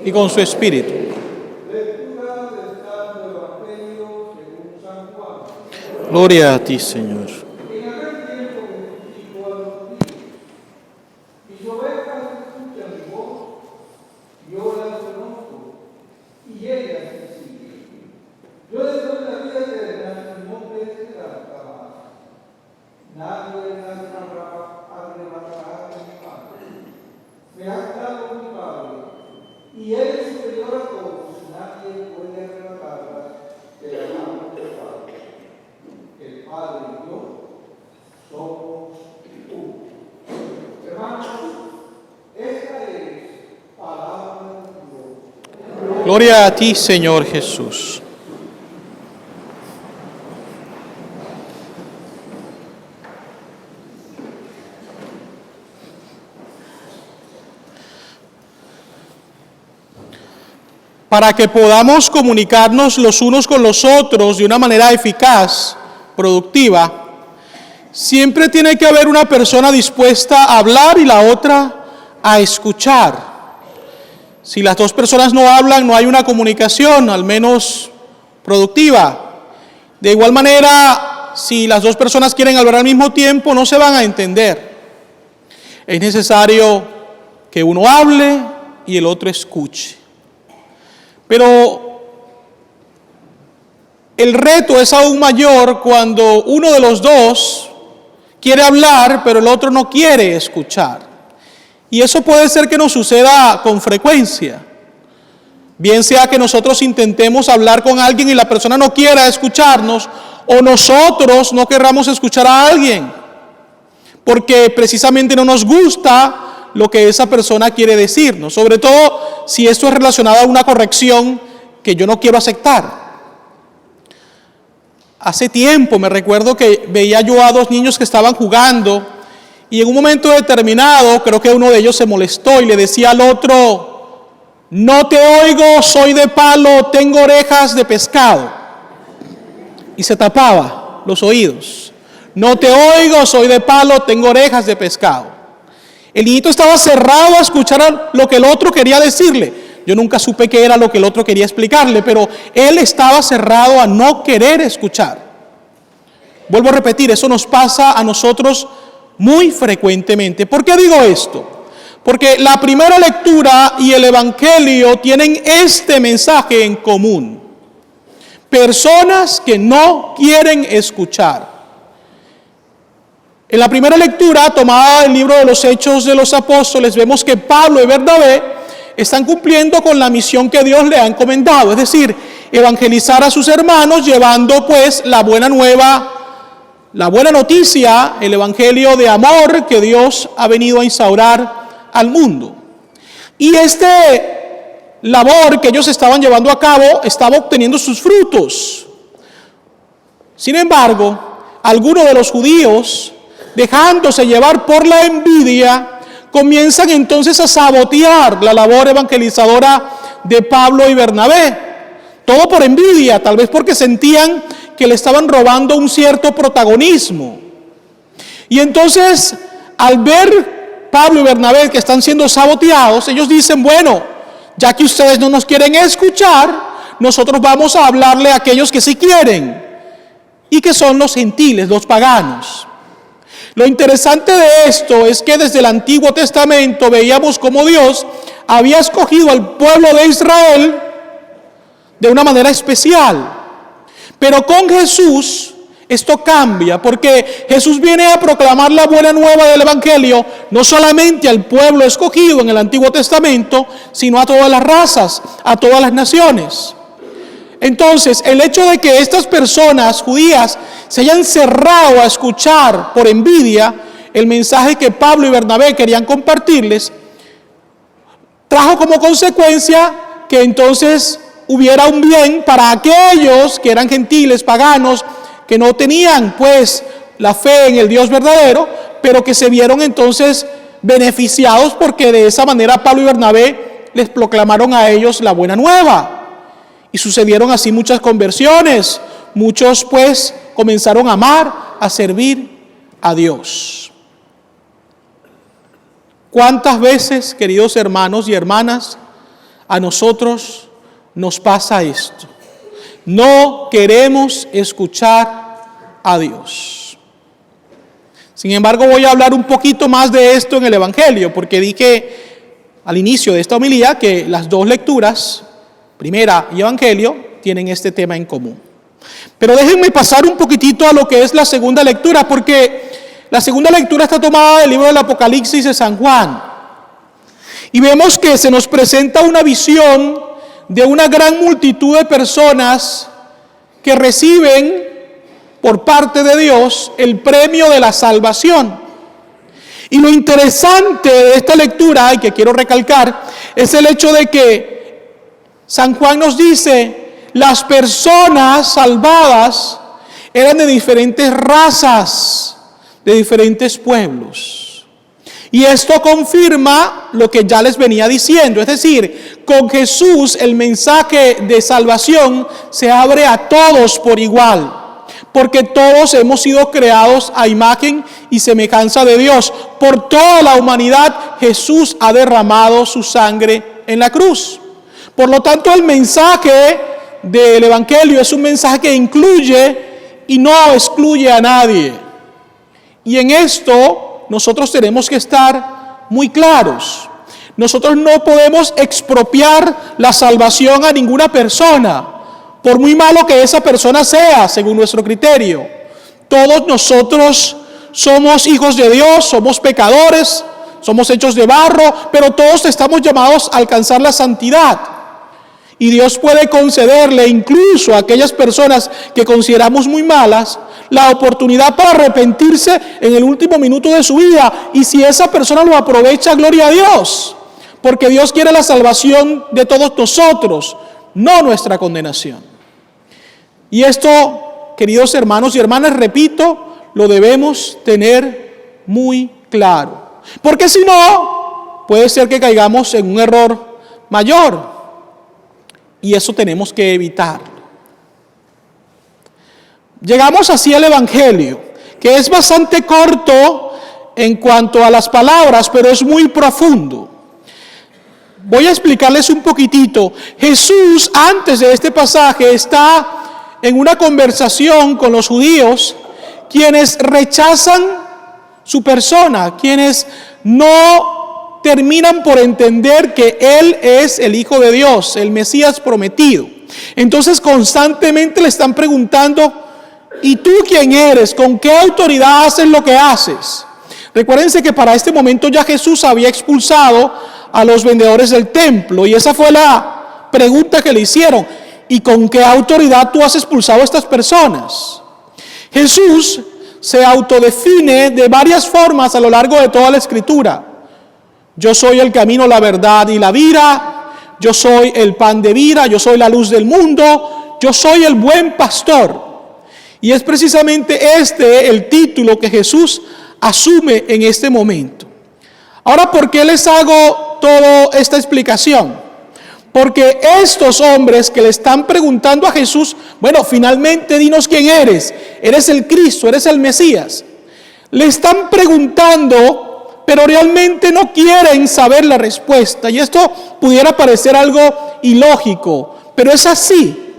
y con su espíritu. Lectura del Santo Evangelio según San Juan. Gloria a ti, Señor. En aquel tiempo Jesús dijo a los judíos: mis ovejas escuchan mi voz, yo las conozco, y ellas me siguen. Yo les doy la vida eterna, y no perecerán jamás. Nadie las arrebatará de mi mano. Me ha dado mi Padre, y Él es superior a todos, nadie puede arrebatarlas de la mano del Padre. El Padre y yo somos uno. Hermanos, esta es palabra de Dios. Gloria a ti, Señor Jesús. Para que podamos comunicarnos los unos con los otros de una manera eficaz, productiva, siempre tiene que haber una persona dispuesta a hablar y la otra a escuchar. Si las dos personas no hablan, no hay una comunicación, al menos productiva. De igual manera, si las dos personas quieren hablar al mismo tiempo, no se van a entender. Es necesario que uno hable y el otro escuche. Pero el reto es aún mayor cuando uno de los dos quiere hablar, pero el otro no quiere escuchar. Y eso puede ser que nos suceda con frecuencia. Bien sea que nosotros intentemos hablar con alguien y la persona no quiera escucharnos, o nosotros no querramos escuchar a alguien, porque precisamente no nos gusta lo que esa persona quiere decirnos, sobre todo si esto es relacionado a una corrección que yo no quiero aceptar. Hace tiempo me recuerdo que veía yo a dos niños que estaban jugando y en un momento determinado creo que uno de ellos se molestó y le decía al otro: no te oigo, soy de palo, tengo orejas de pescado. Y se tapaba los oídos. No te oigo, soy de palo, tengo orejas de pescado. El niñito estaba cerrado a escuchar lo que el otro quería decirle. Yo nunca supe qué era lo que el otro quería explicarle, pero él estaba cerrado a no querer escuchar. Vuelvo a repetir, eso nos pasa a nosotros muy frecuentemente. ¿Por qué digo esto? Porque la primera lectura y el Evangelio tienen este mensaje en común. Personas que no quieren escuchar. En la primera lectura, tomada del libro de los Hechos de los Apóstoles, vemos que Pablo y Bernabé están cumpliendo con la misión que Dios le ha encomendado, es decir, evangelizar a sus hermanos, llevando pues la buena nueva, la buena noticia, el evangelio de amor que Dios ha venido a instaurar al mundo. Y este labor que ellos estaban llevando a cabo estaba obteniendo sus frutos. Sin embargo, algunos de los judíos, dejándose llevar por la envidia, comienzan entonces a sabotear la labor evangelizadora de Pablo y Bernabé. Todo por envidia, tal vez porque sentían que le estaban robando un cierto protagonismo. Y entonces, al ver Pablo y Bernabé que están siendo saboteados, ellos dicen: bueno, ya que ustedes no nos quieren escuchar, nosotros vamos a hablarle a aquellos que sí quieren, y que son los gentiles, los paganos. Lo interesante de esto es que desde el Antiguo Testamento veíamos cómo Dios había escogido al pueblo de Israel de una manera especial. Pero con Jesús esto cambia, porque Jesús viene a proclamar la buena nueva del Evangelio no solamente al pueblo escogido en el Antiguo Testamento, sino a todas las razas, a todas las naciones. Entonces, el hecho de que estas personas judías se hayan cerrado a escuchar por envidia el mensaje que Pablo y Bernabé querían compartirles, trajo como consecuencia que entonces hubiera un bien para aquellos que eran gentiles, paganos, que no tenían pues la fe en el Dios verdadero, pero que se vieron entonces beneficiados porque de esa manera Pablo y Bernabé les proclamaron a ellos la buena nueva. Y sucedieron así muchas conversiones. Muchos pues comenzaron a amar, a servir a Dios. ¿Cuántas veces, queridos hermanos y hermanas, a nosotros nos pasa esto. No queremos escuchar a Dios. Sin embargo, voy a hablar un poquito más de esto en el Evangelio, porque dije al inicio de esta homilía que las dos lecturas, primera y Evangelio, tienen este tema en común. Pero déjenme pasar un poquitito a lo que es la segunda lectura, porque la segunda lectura está tomada del libro del Apocalipsis de San Juan. Y vemos que se nos presenta una visión de una gran multitud de personas que reciben por parte de Dios el premio de la salvación. Y lo interesante de esta lectura, y que quiero recalcar, es el hecho de que San Juan nos dice: las personas salvadas eran de diferentes razas, de diferentes pueblos. Y esto confirma lo que ya les venía diciendo, es decir, con Jesús el mensaje de salvación se abre a todos por igual, porque todos hemos sido creados a imagen y semejanza de Dios. Por toda la humanidad Jesús ha derramado su sangre en la cruz. Por lo tanto, el mensaje del Evangelio es un mensaje que incluye y no excluye a nadie. Y en esto nosotros tenemos que estar muy claros. Nosotros no podemos expropiar la salvación a ninguna persona, por muy malo que esa persona sea, según nuestro criterio. Todos nosotros somos hijos de Dios, somos pecadores, somos hechos de barro, pero todos estamos llamados a alcanzar la santidad. Y Dios puede concederle incluso a aquellas personas que consideramos muy malas la oportunidad para arrepentirse en el último minuto de su vida. Y si esa persona lo aprovecha, gloria a Dios, porque Dios quiere la salvación de todos nosotros, no nuestra condenación. Y esto, queridos hermanos y hermanas, repito, lo debemos tener muy claro, porque si no, puede ser que caigamos en un error mayor. Y eso tenemos que evitarlo. Llegamos así al Evangelio, que es bastante corto en cuanto a las palabras, pero es muy profundo. Voy a explicarles un poquitito. Jesús, antes de este pasaje, está en una conversación con los judíos, quienes rechazan su persona, quienes no terminan por entender que Él es el Hijo de Dios, el Mesías prometido. Entonces constantemente le están preguntando: ¿y tú quién eres? ¿Con qué autoridad haces lo que haces? Recuérdense que para este momento ya Jesús había expulsado a los vendedores del templo, y esa fue la pregunta que le hicieron: ¿y con qué autoridad tú has expulsado a estas personas? Jesús se autodefine de varias formas a lo largo de toda la Escritura. Yo soy el camino, la verdad y la vida. Yo soy el pan de vida. Yo soy la luz del mundo. Yo soy el buen pastor. Y es precisamente este el título que Jesús asume en este momento. Ahora, ¿por qué les hago toda esta explicación? Porque estos hombres que le están preguntando a Jesús: bueno, finalmente dinos quién eres. Eres el Cristo, eres el Mesías. Le están preguntando, pero realmente no quieren saber la respuesta. Y esto pudiera parecer algo ilógico, pero es así.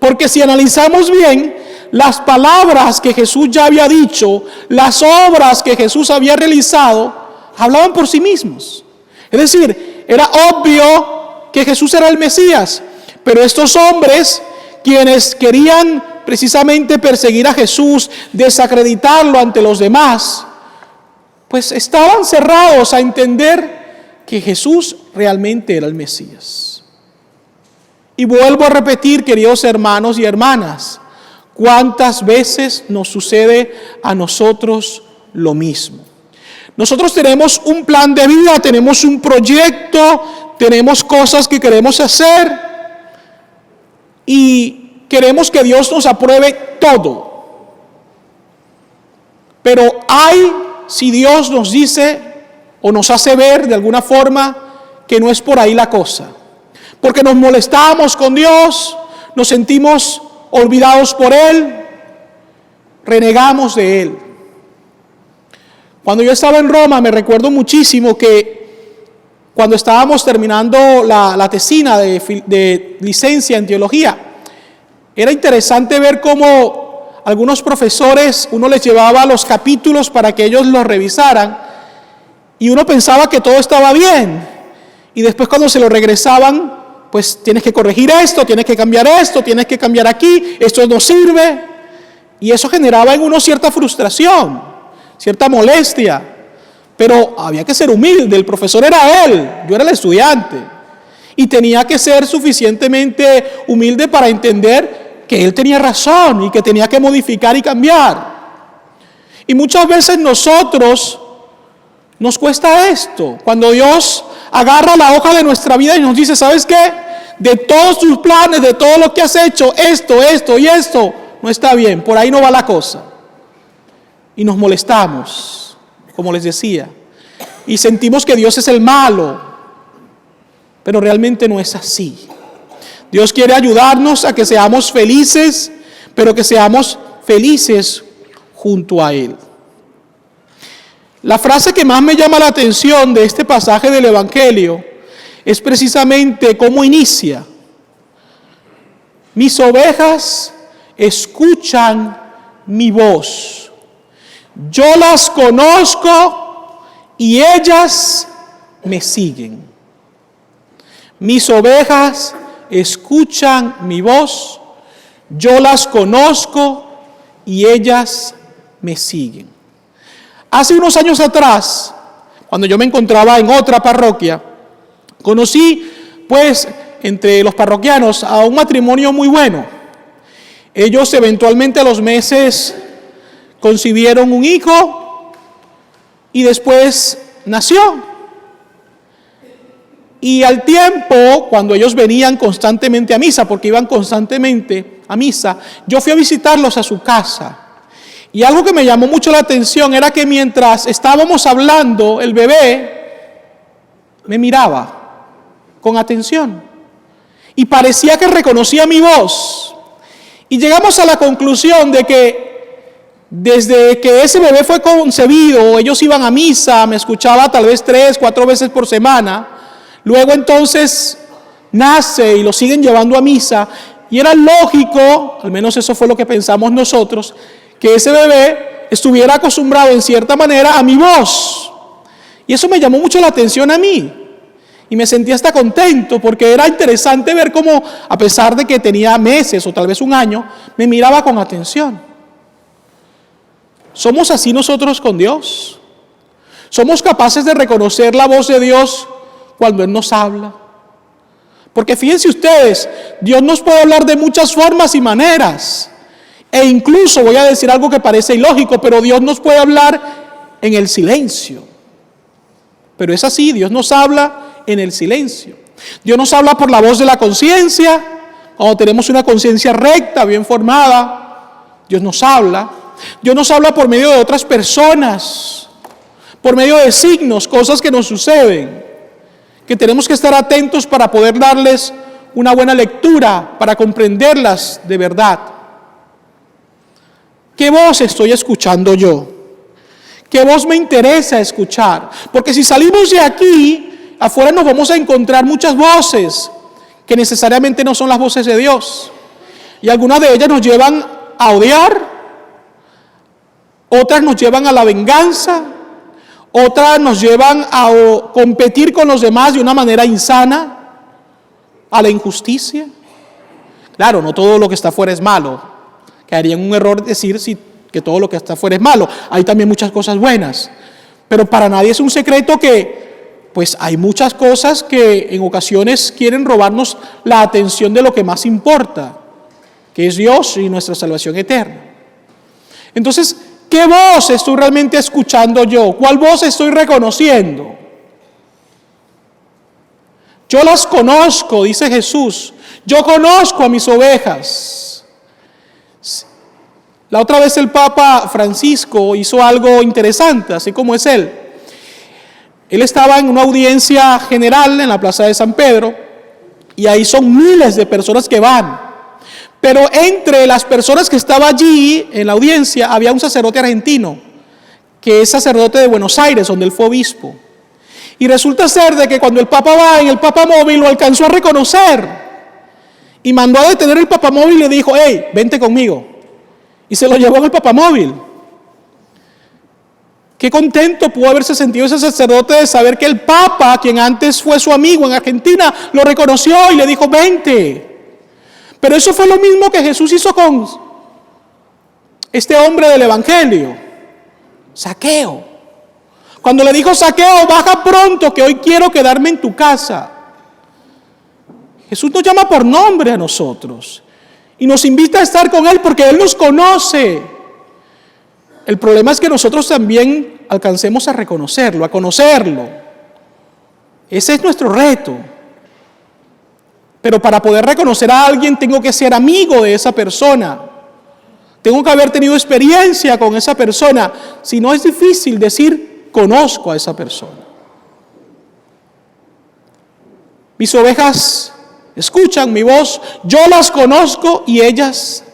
Porque si analizamos bien, las palabras que Jesús ya había dicho, las obras que Jesús había realizado, hablaban por sí mismos. Es decir, era obvio que Jesús era el Mesías, pero estos hombres, quienes querían precisamente perseguir a Jesús, desacreditarlo ante los demás, pues estaban cerrados a entender que Jesús realmente era el Mesías. Y vuelvo a repetir, queridos hermanos y hermanas, ¿cuántas veces nos sucede a nosotros lo mismo? Nosotros tenemos un plan de vida, tenemos un proyecto, tenemos cosas que queremos hacer y queremos que Dios nos apruebe todo. Pero si Dios nos dice o nos hace ver de alguna forma que no es por ahí la cosa, porque nos molestamos con Dios, nos sentimos olvidados por Él, renegamos de Él. Cuando yo estaba en Roma, me recuerdo muchísimo que cuando estábamos terminando la tesina de licencia en teología. Era interesante ver cómo algunos profesores, uno les llevaba los capítulos para que ellos los revisaran y uno pensaba que todo estaba bien. Y después cuando se lo regresaban, pues tienes que corregir esto, tienes que cambiar esto, tienes que cambiar aquí, esto no sirve. Y eso generaba en uno cierta frustración, cierta molestia. Pero había que ser humilde, el profesor era él, yo era el estudiante. Y tenía que ser suficientemente humilde para entender que él tenía razón y que tenía que modificar y cambiar. Y muchas veces nosotros nos cuesta esto, cuando Dios agarra la hoja de nuestra vida y nos dice, ¿sabes qué? De todos tus planes, de todo lo que has hecho, esto y esto, no está bien, por ahí no va la cosa. Y nos molestamos, como les decía, y sentimos que Dios es el malo, pero realmente no es así. Dios quiere ayudarnos a que seamos felices, pero que seamos felices junto a Él. La frase que más me llama la atención de este pasaje del Evangelio es precisamente cómo inicia. Mis ovejas escuchan mi voz. Yo las conozco y ellas me siguen. Mis ovejas escuchan mi voz. Yo las conozco y ellas me siguen. Hace unos años atrás, cuando yo me encontraba en otra parroquia, conocí, pues, entre los parroquianos a un matrimonio muy bueno. Ellos eventualmente a los meses concibieron un hijo y después nació. Y al tiempo, cuando ellos venían constantemente a misa, porque iban constantemente a misa, yo fui a visitarlos a su casa. Y algo que me llamó mucho la atención era que mientras estábamos hablando, el bebé me miraba con atención y parecía que reconocía mi voz. Y llegamos a la conclusión de que desde que ese bebé fue concebido, ellos iban a misa, me escuchaba tal vez 3, 4 veces por semana. Luego entonces nace y lo siguen llevando a misa. Y era lógico, al menos eso fue lo que pensamos nosotros, que ese bebé estuviera acostumbrado en cierta manera a mi voz. Y eso me llamó mucho la atención a mí. Y me sentía hasta contento porque era interesante ver cómo, a pesar de que tenía meses o tal vez un año, me miraba con atención. ¿Somos así nosotros con Dios? ¿Somos capaces de reconocer la voz de Dios cuando Él nos habla? Porque fíjense ustedes, Dios nos puede hablar de muchas formas y maneras. E incluso voy a decir algo que parece ilógico, pero Dios nos puede hablar en el silencio. Pero es así, Dios nos habla en el silencio. Dios nos habla por la voz de la conciencia, cuando tenemos una conciencia recta, bien formada, Dios nos habla. Dios nos habla por medio de otras personas, por medio de signos, cosas que nos suceden, que tenemos que estar atentos para poder darles una buena lectura, para comprenderlas de verdad. ¿Qué voz estoy escuchando yo? ¿Qué voz me interesa escuchar? Porque si salimos de aquí, afuera nos vamos a encontrar muchas voces que necesariamente no son las voces de Dios. Y algunas de ellas nos llevan a odiar, otras nos llevan a la venganza, otras nos llevan a competir con los demás de una manera insana, a la injusticia. Claro, no todo lo que está afuera es malo. Caería en un error decir que todo lo que está afuera es malo. Hay también muchas cosas buenas. Pero para nadie es un secreto que, pues, hay muchas cosas que en ocasiones quieren robarnos la atención de lo que más importa, que es Dios y nuestra salvación eterna. Entonces, ¿qué voz estoy realmente escuchando yo? ¿Cuál voz estoy reconociendo? Yo las conozco, dice Jesús. Yo conozco a mis ovejas. La otra vez el Papa Francisco hizo algo interesante, así como es él. Él estaba en una audiencia general en la Plaza de San Pedro y ahí son miles de personas que van. Pero entre las personas que estaban allí en la audiencia había un sacerdote argentino, que es sacerdote de Buenos Aires, donde él fue obispo. Y resulta ser de que cuando el Papa va en el papamóvil lo alcanzó a reconocer y mandó a detener el papamóvil y le dijo: hey, vente conmigo. Y se lo llevó en el papamóvil. Qué contento pudo haberse sentido ese sacerdote de saber que el Papa, quien antes fue su amigo en Argentina, lo reconoció y le dijo: vente. Pero eso fue lo mismo que Jesús hizo con este hombre del Evangelio, Zaqueo. Cuando le dijo: Zaqueo, baja pronto, que hoy quiero quedarme en tu casa. Jesús nos llama por nombre a nosotros y nos invita a estar con Él porque Él nos conoce. El problema es que nosotros también alcancemos a reconocerlo, a conocerlo. Ese es nuestro reto. Pero para poder reconocer a alguien tengo que ser amigo de esa persona. Tengo que haber tenido experiencia con esa persona. Si no, es difícil decir: conozco a esa persona. Mis ovejas escuchan mi voz, yo las conozco y ellas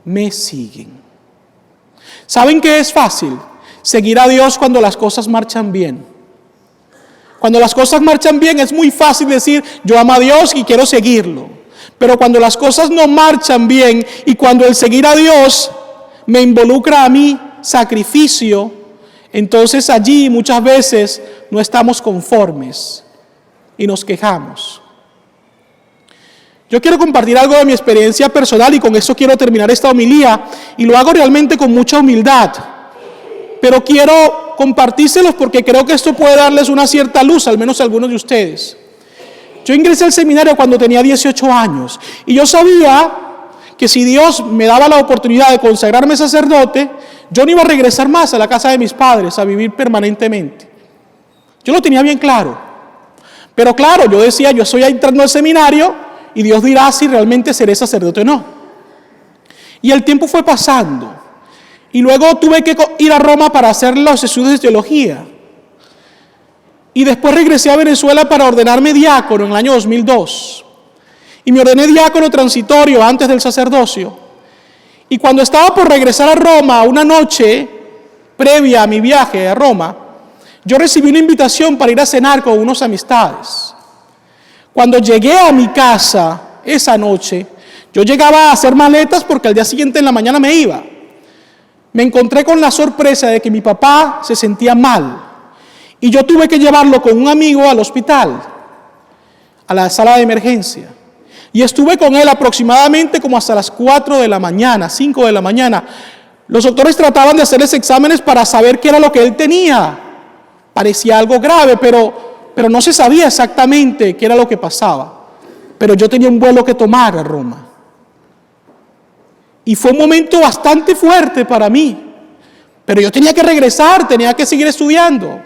me siguen. ¿Saben qué es fácil? Seguir a Dios cuando las cosas marchan bien. Cuando las cosas marchan bien es muy fácil decir: yo amo a Dios y quiero seguirlo. Pero cuando las cosas no marchan bien y cuando el seguir a Dios me involucra a mí sacrificio, entonces allí muchas veces no estamos conformes y nos quejamos. Yo quiero compartir algo de mi experiencia personal y con eso quiero terminar esta homilía, y lo hago realmente con mucha humildad. Pero quiero compartírselos porque creo que esto puede darles una cierta luz, al menos a algunos de ustedes. Yo ingresé al seminario cuando tenía 18 años y yo sabía que si Dios me daba la oportunidad de consagrarme sacerdote, yo no iba a regresar más a la casa de mis padres a vivir permanentemente. Yo lo tenía bien claro. Pero claro, yo decía: yo estoy entrando al seminario y Dios dirá si realmente seré sacerdote o no. Y el tiempo fue pasando. Y luego tuve que ir a Roma para hacer los estudios de teología. Y después regresé a Venezuela para ordenarme diácono en el año 2002. Y me ordené diácono transitorio antes del sacerdocio. Y cuando estaba por regresar a Roma, una noche previa a mi viaje a Roma, yo recibí una invitación para ir a cenar con unas amistades. Cuando llegué a mi casa esa noche, yo llegaba a hacer maletas porque al día siguiente en la mañana me iba. Me encontré con la sorpresa de que mi papá se sentía mal y yo tuve que llevarlo con un amigo al hospital, a la sala de emergencia. Y estuve con él aproximadamente como hasta las 4 de la mañana, 5 de la mañana. Los doctores trataban de hacerles exámenes para saber qué era lo que él tenía. Parecía algo grave, pero no se sabía exactamente qué era lo que pasaba. Pero yo tenía un vuelo que tomar a Roma. Y fue un momento bastante fuerte para mí. Pero yo tenía que regresar, tenía que seguir estudiando.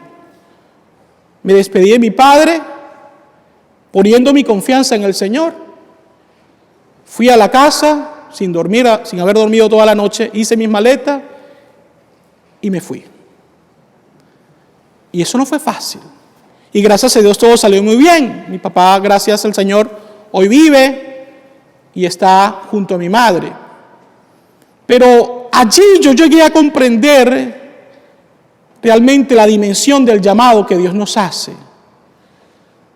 Me despedí de mi padre, poniendo mi confianza en el Señor. Fui a la casa sin haber dormido toda la noche, hice mis maletas y me fui. Y eso no fue fácil. Y gracias a Dios todo salió muy bien. Mi papá, gracias al Señor, hoy vive y está junto a mi madre. Pero allí yo llegué a comprender realmente la dimensión del llamado que Dios nos hace.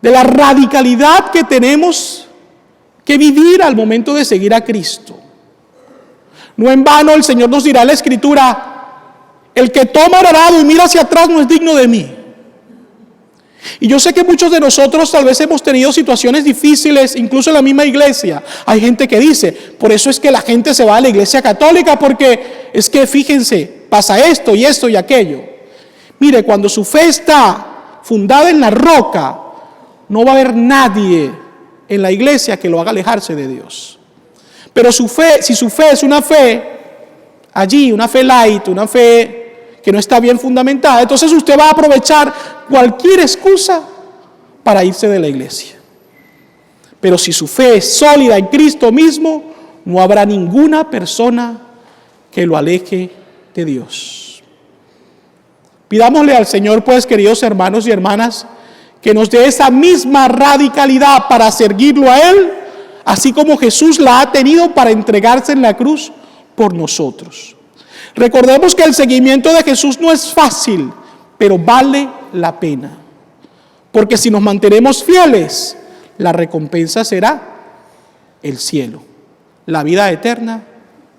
De la radicalidad que tenemos que vivir al momento de seguir a Cristo. No en vano el Señor nos dirá en la Escritura: el que toma el arado y mira hacia atrás no es digno de mí. Y yo sé que muchos de nosotros tal vez hemos tenido situaciones difíciles, incluso en la misma iglesia. Hay gente que dice: por eso es que la gente se va a la iglesia católica, porque es que fíjense, pasa esto y esto y aquello. Mire, cuando su fe está fundada en la roca, no va a haber nadie en la iglesia que lo haga alejarse de Dios. Pero su fe, si su fe es una fe allí, una fe light, una fe que no está bien fundamentada, entonces usted va a aprovechar cualquier excusa para irse de la iglesia. Pero si su fe es sólida en Cristo mismo, no habrá ninguna persona que lo aleje de Dios. Pidámosle al Señor, pues, queridos hermanos y hermanas, que nos dé esa misma radicalidad para seguirlo a Él, así como Jesús la ha tenido para entregarse en la cruz por nosotros. Recordemos que el seguimiento de Jesús no es fácil, pero vale la pena. porque si nos mantenemos fieles, la recompensa será el cielo, la vida eterna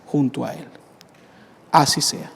junto a Él. Así sea.